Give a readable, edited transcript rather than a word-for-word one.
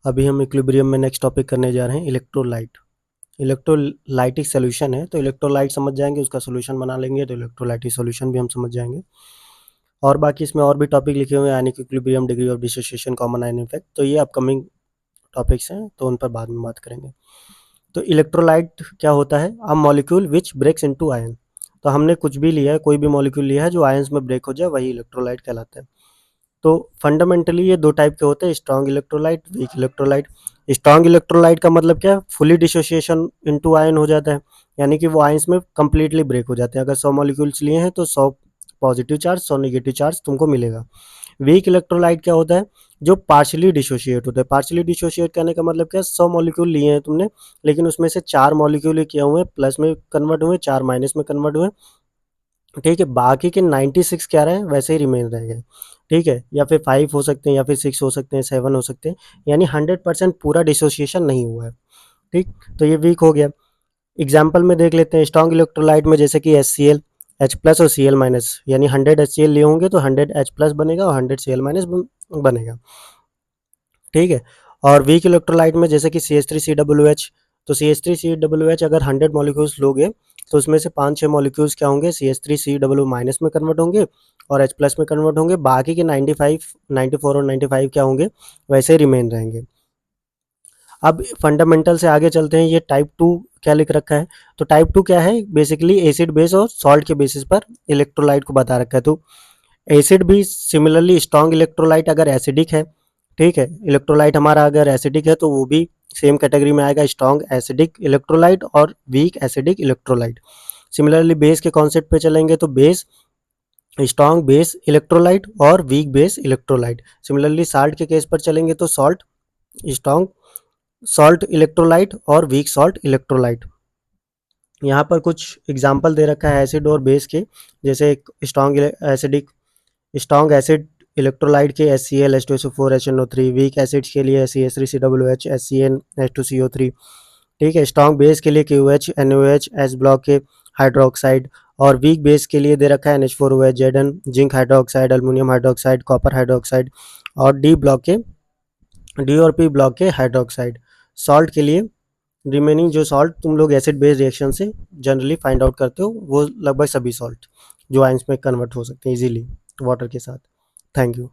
अभी हम इक्विलिब्रियम में नेक्स्ट टॉपिक करने जा रहे हैं इलेक्ट्रोलाइट। इलेक्ट्रोलाइटिक सॉल्यूशन है, तो इलेक्ट्रोलाइट समझ जाएंगे, उसका सॉल्यूशन बना लेंगे तो इलेक्ट्रोलाइटिक सॉल्यूशन भी हम समझ जाएंगे। और बाकी इसमें और भी टॉपिक लिखे हुए हैं, यानी कि equilibrium, degree of dissociation, common ion effect, तो ये अपकमिंग टॉपिक्स हैं, तो उन पर बाद में बात करेंगे। तो इलेक्ट्रोलाइट क्या होता है? A molecule which breaks into ion. तो हमने कुछ भी लिया है, कोई भी मॉलिक्यूल लिया है जो आयंस में ब्रेक हो जाए, वही इलेक्ट्रोलाइट कहलाता है। तो फंडामेंटली ये दो टाइप के होते हैं, strong electrolyte, weak electrolyte. Strong electrolyte का मतलब क्या है? फुली डिसोसिएशन इनटू आयन हो जाता है, यानी कि वो आयंस में कंप्लीटली ब्रेक हो जाते हैं। अगर 100 मॉलिक्यूल्स लिए हैं तो 100 पॉजिटिव चार्ज, 100 नेगेटिव चार्ज तुमको मिलेगा। वीक इलेक्ट्रोलाइट क्या होता है? जो पार्शियली डिसोशिएट होता है। पार्शियली डिसोशिएट करने का मतलब क्या है? 100 मॉलिक्यूल लिए हैं तुमने, लेकिन उसमें से 4 मॉलिक्यूल ही किए हुए हैं प्लस में कन्वर्ट हुए, 4 माइनस में कन्वर्ट हुए, ठीक है। बाकी के 96 क्या रहे, वैसे ही रिमेन रह गए, ठीक है। या फिर 5 हो सकते हैं, या फिर 6 हो सकते हैं, 7 हो सकते हैं, यानी 100% पूरा डिसोसिएशन नहीं हुआ है, ठीक। तो ये वीक हो गया। एग्जाम्पल में देख लेते हैं, स्ट्रॉन्ग इलेक्ट्रोलाइट में जैसे कि HCl, H प्लस और Cl माइनस, यानी 100 HCl लिए होंगे तो 100 H प्लस बनेगा और 100 Cl माइनस बनेगा, ठीक है। और वीक इलेक्ट्रोलाइट में जैसे कि CH3COOH, तो CH3COOH अगर 100 मॉलिक्यूल्स लोगे तो उसमें से 5-6 मॉलिक्यूल्स क्या होंगे? CH3COO माइनस में कन्वर्ट होंगे और H प्लस में कन्वर्ट होंगे। बाकी के 95, 94 और 95 क्या होंगे? वैसे ही रिमेन रहेंगे। अब फंडामेंटल से आगे चलते हैं, ये टाइप 2 क्या लिख रखा है? तो टाइप 2 क्या है? बेसिकली एसिड बेस और सॉल्ट के बेसिस पर इलेक्ट्रोलाइट को बता रखा है। तो एसिड भी सिमिलरली स्ट्रॉन्ग इलेक्ट्रोलाइट अगर एसिडिक है, ठीक है, इलेक्ट्रोलाइट हमारा अगर एसिडिक है तो वो भी सेम कैटेगरी में आएगा, स्ट्रॉन्ग एसिडिक इलेक्ट्रोलाइट और weak acidic electrolyte. Similarly base के कॉन्सेप्ट पे चलेंगे तो बेस, स्ट्रॉन्ग बेस इलेक्ट्रोलाइट और weak base electrolyte. Similarly salt के केस पर चलेंगे तो सॉल्ट, स्ट्रॉन्ग सॉल्ट इलेक्ट्रोलाइट और वीक सॉल्ट इलेक्ट्रोलाइट। यहाँ पर कुछ एग्जाम्पल दे रखा है एसिड और बेस के, जैसे strong acidic, strong acid electrolyte के HCl, H2SO4, HNO3, weak acids के लिए CH3COOH, HCN, H2CO3, ठीक है। स्ट्रॉन्ग बेस के लिए KOH, NOH, S ब्लॉक के हाइड्रोक्साइड, और वीक बेस के लिए दे रखा है NH4OH, Zn, zinc hydroxide, aluminium hydroxide, copper hydroxide, और डी और पी ब्लॉक के हाइड्रोक्साइड। सॉल्ट के लिए रिमेनिंग जो सॉल्ट तुम लोग एसिड बेस रिएक्शन से जनरली फाइंड आउट करते हो, वो लगभग सभी सॉल्ट जो आयंस में कन्वर्ट हो सकते हैं इजीली वाटर के साथ। Thank you.